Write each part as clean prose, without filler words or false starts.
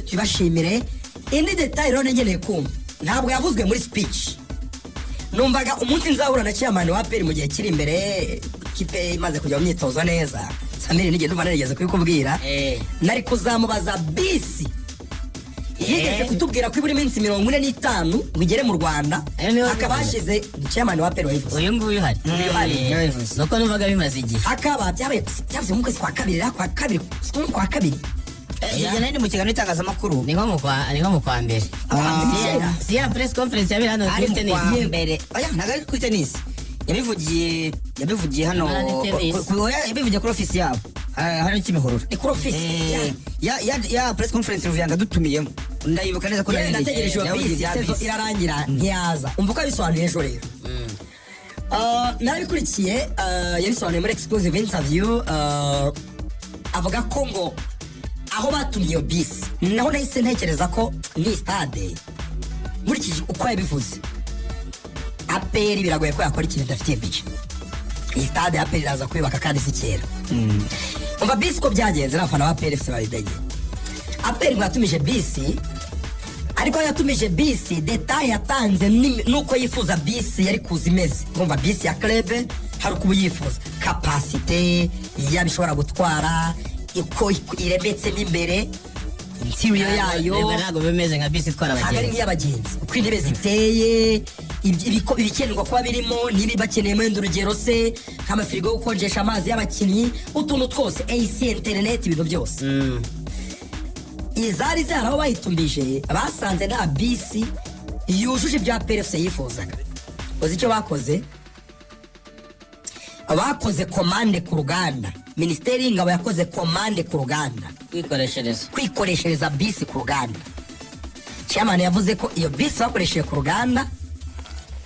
tubashimire. Indi detail rero ngeneye kumva ntabwo yavuzwe muri speech. Numvaga umunsi nzahura na chairman wa APR mu gihe kiri imbere kipe imaze kujya mu myitozo neza. Samiri nigeze ndumva narigeze kubikubwira. Nari kuzamubaza bisi yigeze kutubwira ko iburi minsi 45 ngigere mu Rwanda akaba hashize chairman wa APR wayivuze. Uyu nguyu hari nuko numvaga bimaze igihe akaba byabaye mu kwezi kwa kabiri. Iyo nari mu kiganiro itangazamakuru ni nko mu kwa mbere. Si ya press conference yabera hano kuri tennis mbere. Oya nagari kuri tennis. Yabivugiye hano yabivugiye kuri office yabo. Hano Kimihurura. Ni kuri office. Ya press conference Ruvuyanga dutumiyemo. Ndayibuka neza ko nategereje bisi sezo irarangira ntiyaza. Umva ko abisobanuye ejo rero. Narabikurikiye yabisobanuye muri exclusive interview avuga ko ngo aho batumiye iyo bisi naho nahise ntekereza ko ni stade nkurikije uko yabivuze. APR biragoye ko yakora ikintu idafitiye budget. Iyi stade APR iraza kwibaka kandi si kera. Umva bisi ko byagenze n'abafana ba APR FC babidenye. APR yatumije bisi ariko yatumije bisi detail yatanze nuko yifuza bisi yari kuzimeze. Umva bisi ya club hari uko yifuza capacity yabishobora gutwara iko irebetse n'imbere interior yayo ntabwo bimeze nka bisi itwara abagenzi. Hagari y'abagenzi uko intebe ziteye ibikenerwa kuba birimo nibi bakeneyemo urugero se nk'amafirigo yo gukonjesha amazi y'abakinnyi utuntu twose AC internet ibintu byose. Izari zaraho bayitumbije basanze nta bisi yujuje ibya PFC yifuzaga. Uzi icyo bakoze? Abakoze komande ku ruganda. Ministeri y'Ingabo yakoze komande ku ruganda kwikoreshereza bisi ku ruganda. Chairman yavuze ko iyo bisi bakoresheje ku ruganda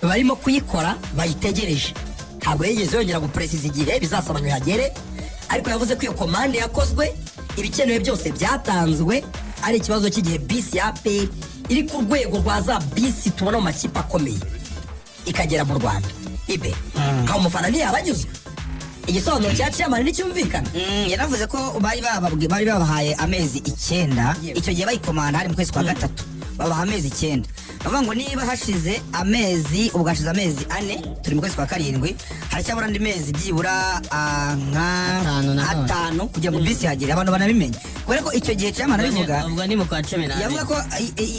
barimo kuyikora bayitegereje. Ntabwo yigeze yongera gupresiza igihe bizasaba ngo yagere, ariko yavuze ko iyo komande yakozwe ibikenewe byose byatanzwe. Ari ikibazo cy'igihe bisi ya APR iri ku rwego rwa za bisi tubona mu makipe akomeye ikagera mu Rwanda. Ibe aho umufana ntiyabanyuzwe. Igisobanuro cya chairman n'icyumvikana. Yaravuze ko bari babahaye amezi 9. Icyo gihe bayikomana hari mu kwezi kwa gatatu. Babaha amezi 9. Bavuga ngo niba hashize amezi ubwashize amezi 4 turi mu kwezi kwa 7 haracyabura andi mezi byibura nka 5 kugira ngo bisi yagire abantu banabimenya. Kubera ko icyo gihe chairman abivuga ubwo ni mu kwa 10. yavuga ko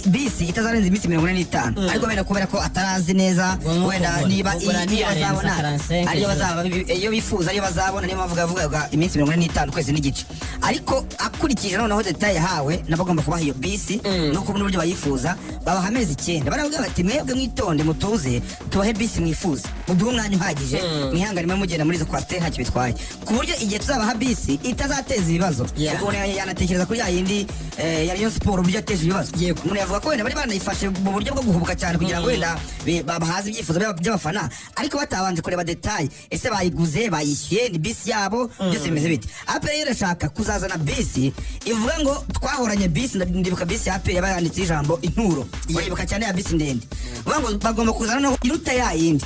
bisi itazarenza iminsi 45 ariko wenda kubera ko atarazi neza wenda niba iyo bazabona ariyo bazaba iyo bifuza ariyo bazabona niyo bavuga iminsi 45 kwezi n'igice. Ariko akurikije noneho detail yahawe nabagomba kubaha iyo bisi nuko n'uburyo bayifuza babaha amezi 9. Baravuga bati mwebwe mwitonde mutuze tubahe bisi mwifuza muduhe umwanya uhagije mwihanganire mugenda muri zo kwasiteri ntacyo bitwaye ku buryo igihe tuzabaha bisi itazateza ibibazo. Ubwo yanatekereza kuri yindi ya Rayon Sport uburyo yateje ibibazo. Umuntu yavuga ko wenda bari banayifashe mu buryo bwo guhubuka cyane kugira ngo wenda babahaze ibyifuzo by'abafana ariko batabanje kureba detail ese bayiguze bayishyuye ni bisi yabo byose bimeze bite. APR irashaka kuzazana bisi ivuga ngo twahoranye bisi ndibuka bisi ya APR yabayanditse ijambo inturo bayibuka cyane ya bisi ndende ngo bagomba kuzana no iruta yayindi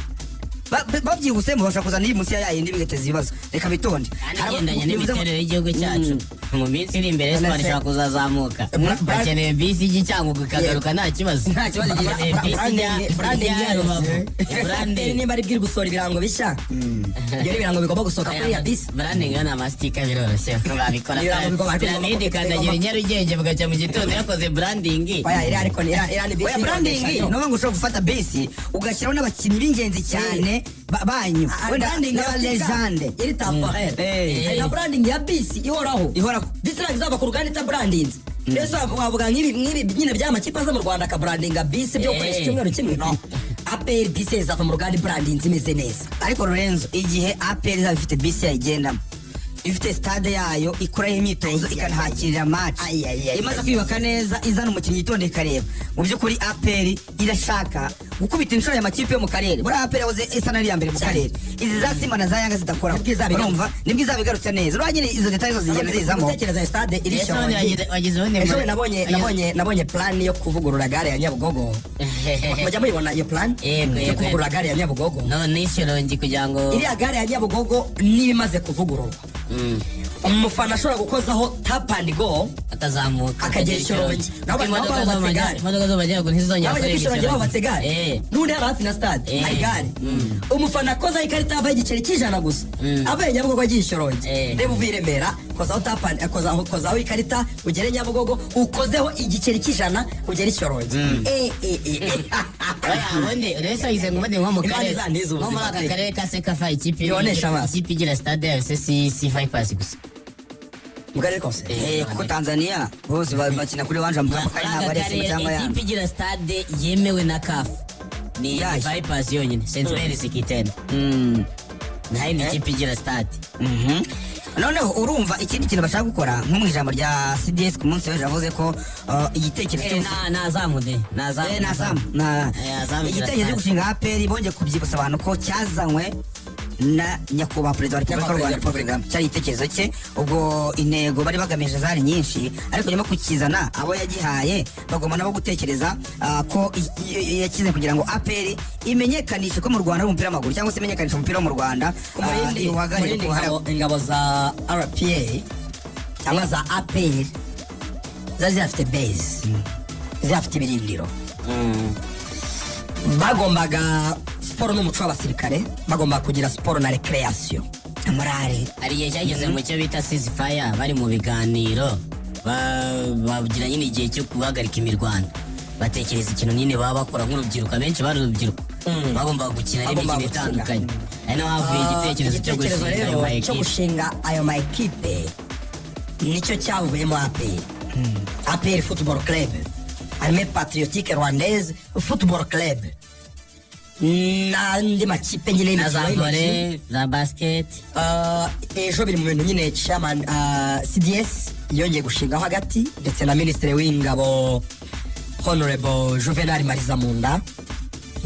babyihuse mubasha kuzana iyi munsi ya yindi bigateza ibibazo. Reka bitonde haragendanye n'imiterere y'igihugu cyacu mu minsi iri imbere Espoir ishaka kuzazamuka bakeneye bisi y'icyangugu ikagaruka nta kibazo branding niba ari bwiri gusora ibirango bishya ibyo ibirango bigomba gusohoka kuri ya bisi. Branding na mastika biroroshye babikora piramide kandagira Nyarugenge bugacya mu gitondo yakoze branding. Oya ariko ni bisi branding no ngo ushobora gufata bisi ugashyiraho n'abakinnyi b'ingenzi cyane banyu wenda n'aba legende iri temporaire na branding ya bisi ihoraho bisi izava ku ruganda ita branding. Mbese wavuga nk'ibi nyine by'amakipe aza mu Rwanda ka branding bisi byo koresha icyumweru kimwe no APR bisi izava mu ruganda branding zimeze neza. Ariko Lorenzo igihe APR izaba ifite bisi yayigendamo ifite stade yayo ikoraho imyitozo ikanahakirira match imaze kwibaka neza izana umukinnyi yitondeye kareba mu by'ukuri APR irashaka gukubita inshuro ya makipe yo mu karere. Buri APR yahoze isa nari ya mbere mu karere izi za Simba na za Yanga zidakora urumva nibwo izabigarutse neza uranyine izo details zose zigenda zizamo. Utekereza stade ejo nabonye plan yo kuvugurura gare ya Nyabugogo. Mujya muyibona iyo plan yo kuvugurura gare ya Nyabugogo none ishirongi kugira ngo iriya gare ya Nyabugogo niba imaze kuvugururwa umufana ashobora gukozaho tap and go akazamuka akagera Shyorongi nabo imodoka zo bajya ngo ntizongera kuri Shyorongi babatse gare n'undi hari hafi na stade hari gare umufana akozaho ikarita ava igiceri cy'ijana gusa avuye Nyabugogo agiye Shyorongi reba uvuye i Remera kozaho tap and kozaho ikarita ugere Nyabugogo ukozeho igiceri cy'ijana ugere Shyorongi ubundi rero ize ngo bade nko mu karere nko muri aka karere ka Sekafa ikipe igira stade ya si Vipers gusa mu karere kose kuko Tanzania bose bakina kuri Wanja Mkapa kandi ntabwo ari FM cyangwa ya ikipe igira stade yemewe na CAF ni Vipers yonyine St Mary's Kitende nayo ni ikipe igira stade noneho urumva ikindi kintu bashaka gukora nko mu ijambo rya CDS ku munsi w'ejo yavuze ko igitekerezo igitekerezo cyo gushinga APR bongeye kubyibutsa abantu ko cyazanywe na nyakubahwa perezida wa repubulika y'u Rwanda Paul Kagame cyari igitekerezo cye ubwo intego bari bagamije zari nyinshi ariko nyuma kukizana abo yagihaye bagomba nabo gutekereza ko yakize kugira ngo APR imenyekanishe ko mu Rwanda ari umupira w'amaguru cyangwa se imenyekanishe umupira wo mu Rwanda ingabo za RPA cyangwa za APR zari zifite base zifite ibirindiro bagombaga siporo n'umuco w'abasirikare bagomba kugira siporo na recreation morale hari igihe cyageze mu cyo bita ceasefire bari mu biganiro bagira nyine igihe cyo guhagarika imirwano batekereza ikintu nyine baba bakora nk'urubyiruko abenshi bari urubyiruko bagomba gukina n'imikino itandukanye ari naho havuye igitekerezo cyo gushinga ayo ma equipe nicyo cyavuyemo APR Football Club Armée Patriotique Rwandaise Football Club n'andi makipe nyine na za volley za basket ejo biri mu bintu nyine chairman CDS yongeye gushingaho hagati ndetse na ministre w'ingabo Honorable Juvenal Marizamunda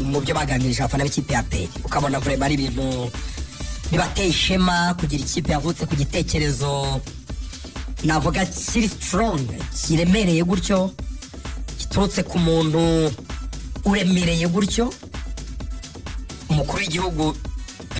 mu byo baganirije abafana b'ikipe ya APR ukabona vraiment ari ibintu bibateye ishema kugira ikipe yavutse ku gitekerezo navuga kiri strong kiremereye gutyo giturutse ku muntu uremereye gutyo umukuru w'igihugu